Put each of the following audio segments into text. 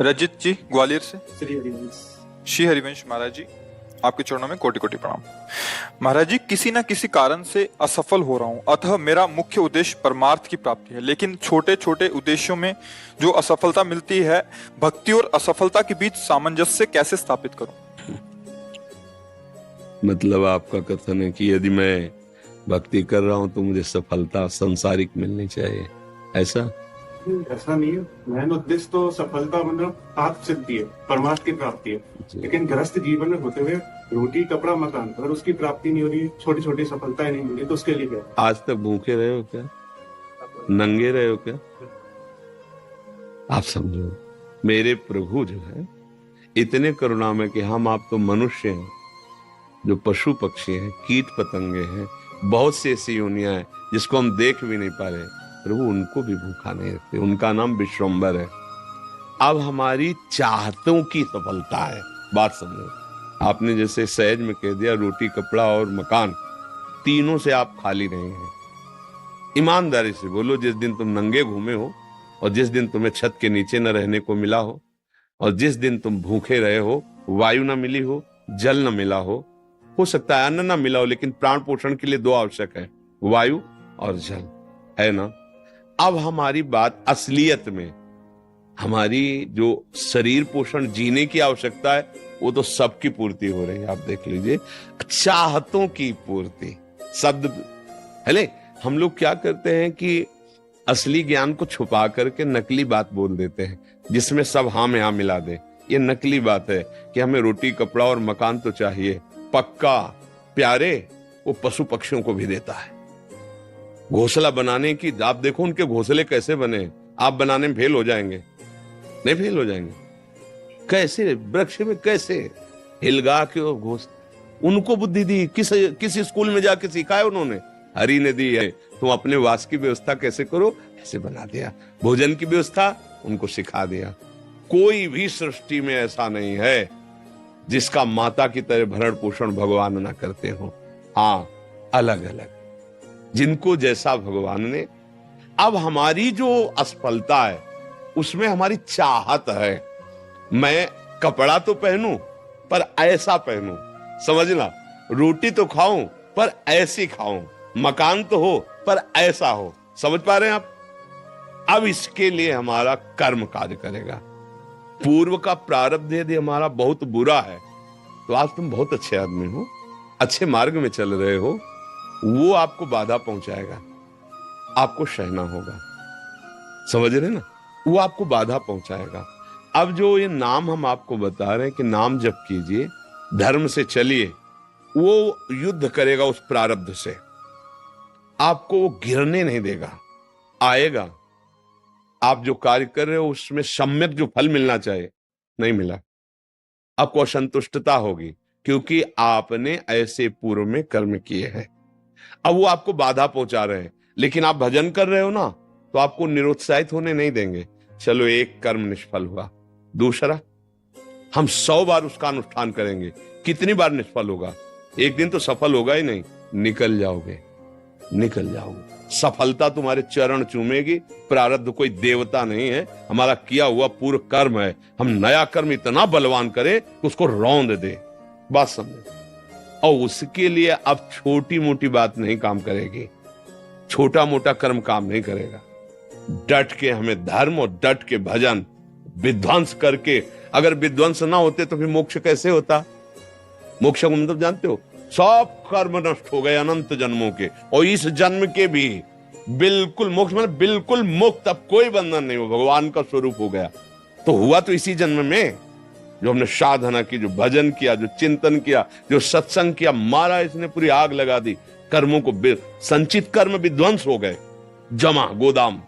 रजित जी ग्वालियर से। श्री हरिवंश। श्री हरिवंश महाराज जी, आपके चरणों में कोटि कोटि प्रणाम। महाराज जी, किसी न किसी कारण से असफल हो रहा हूँ, अतः मेरा मुख्य उद्देश्य परमार्थ की प्राप्ति है, लेकिन छोटे छोटे उद्देश्यों में जो असफलता मिलती है, भक्ति और असफलता के बीच सामंजस्य कैसे स्थापित करूं? मतलब आपका कथन है कि यदि मैं भक्ति कर रहा हूं तो मुझे सफलता संसारिक मिलनी चाहिए, ऐसा नहीं है। मेन उद्देश्य तो सफलता मतलब आत्म सिद्धि है, परमार्थ की प्राप्ति है, लेकिन गृहस्थ जीवन में होते हुए रोटी कपड़ा मकान, अगर उसकी प्राप्ति नहीं हो रही, छोटी छोटी सफलताएं नहीं मिली, तो उसके लिए क्या? आज तक भूखे रहे हो क्या? नंगे रहे हो क्या? आप समझो, मेरे प्रभु जो है इतने करुणामय कि हम आप तो मनुष्य हैं, जो पशु पक्षी हैं, कीट पतंगे हैं, बहुत सी ऐसी योनियां हैं जिसको हम देख भी नहीं पा रहे, प्रभु उनको भी भूखा नहीं रखते। उनका नाम विश्वम्बर है। अब हमारी चाहतों की सफलता है। बात समझो, आपने जैसे सहज में कह दिया रोटी कपड़ा और मकान, तीनों से आप खाली नहीं हैं। ईमानदारी से बोलो, जिस दिन तुम नंगे घूमे हो और जिस दिन तुम्हें छत के नीचे न रहने को मिला हो और जिस दिन तुम भूखे रहे हो, वायु न मिली हो, जल न मिला हो सकता है अन्न न मिला हो, लेकिन प्राण पोषण के लिए दो आवश्यक है, वायु और जल, है ना? अब हमारी बात असलियत में, हमारी जो शरीर पोषण जीने की आवश्यकता है वो तो सबकी पूर्ति हो रही है। आप देख लीजिए, चाहतों की पूर्ति शब्द है। हम लोग क्या करते हैं कि असली ज्ञान को छुपा करके नकली बात बोल देते हैं, जिसमें सब हाँ में हाँ मिला दे। ये नकली बात है कि हमें रोटी कपड़ा और मकान तो चाहिए, पक्का प्यारे वो पशु पक्षियों को भी देता है। घोंसला बनाने की, आप देखो उनके घोंसले कैसे बने, आप बनाने में फेल हो जाएंगे। नहीं फेल हो जाएंगे? कैसे वृक्ष में कैसे हिलगा के उनको बुद्धि दी, किस स्कूल में जाके सिखाया उन्होंने? हरि ने दी है। तुम अपने वास की व्यवस्था कैसे करो, ऐसे बना दिया। भोजन की व्यवस्था उनको सिखा दिया। कोई भी सृष्टि में ऐसा नहीं है जिसका माता की तरह भरण पोषण भगवान ना करते हो। हाँ, अलग अलग जिनको जैसा भगवान ने। अब हमारी जो असफलता है उसमें हमारी चाहत है, मैं कपड़ा तो पहनूं पर ऐसा पहनूं, समझना, रोटी तो खाऊं पर ऐसी खाऊं, मकान तो हो पर ऐसा हो। समझ पा रहे हैं आप? अब इसके लिए हमारा कर्म कार्य करेगा। पूर्व का प्रारब्ध यदि हमारा बहुत बुरा है तो आज तुम बहुत अच्छे आदमी हो, अच्छे मार्ग में चल रहे हो, वो आपको बाधा पहुंचाएगा, आपको सहना होगा। समझ रहे ना? वो आपको बाधा पहुंचाएगा। अब जो ये नाम हम आपको बता रहे हैं कि नाम जप कीजिए, धर्म से चलिए, वो युद्ध करेगा उस प्रारब्ध से, आपको वो गिरने नहीं देगा, आएगा। आप जो कार्य कर रहे हो उसमें सम्यक जो फल मिलना चाहिए नहीं मिला, आपको असंतुष्टता होगी, क्योंकि आपने ऐसे पूर्व में कर्म किए हैं। अब वो आपको बाधा पहुंचा रहे हैं, लेकिन आप भजन कर रहे हो ना, तो आपको निरुत्साहित होने नहीं देंगे। चलो, एक कर्म निष्फल हुआ, दूसरा हम 100 बार उसका अनुष्ठान करेंगे। कितनी बार निष्फल होगा? एक दिन तो सफल होगा ही नहीं। निकल जाओगे, निकल जाओगे। सफलता तुम्हारे चरण चूमेगी। प्रारब्ध कोई देवता नहीं है, हमारा किया हुआ पूर्व कर्म है। हम नया कर्म इतना बलवान करें कि उसको रौंद दे। बात समझे? और उसके लिए अब छोटी मोटी बात नहीं काम करेगी, छोटा मोटा कर्म काम नहीं करेगा। डट के हमें धर्म और डट के भजन विध्वंस करके, अगर विध्वंस ना होते तो फिर मोक्ष कैसे होता? मोक्ष को मतलब जानते हो? सब कर्म नष्ट हो गए अनंत जन्मों के, और इस जन्म के भी बिल्कुल मोक्ष, मतलब बिल्कुल मुक्त, अब कोई बंधन नहीं हो, भगवान का स्वरूप हो गया। तो हुआ तो इसी जन्म में, जो हमने साधना की, जो भजन किया, जो चिंतन किया, जो सत्संग किया, मारा इसने पूरी आग लगा दी। कर्मों को, संचित कर्म विध्वंस हो गए, जमा गोदाम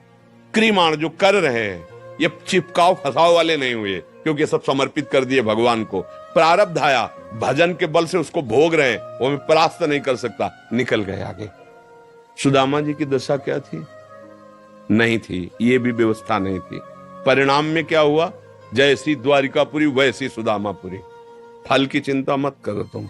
क्रिमाण जो कर रहे हैं, ये चिपकाव फसाव वाले नहीं हुए, क्योंकि सब समर्पित कर दिए भगवान को। प्रारब्ध आया, भजन के बल से उसको भोग रहे हैं, वो हमें परास्त नहीं कर सकता, निकल गए आगे। सुदामा जी की दशा क्या थी? नहीं थी, ये भी व्यवस्था नहीं थी। परिणाम में क्या हुआ? जैसी द्वारिकापुरी वैसी सुदामापुरी। फल की चिंता मत करो तुम।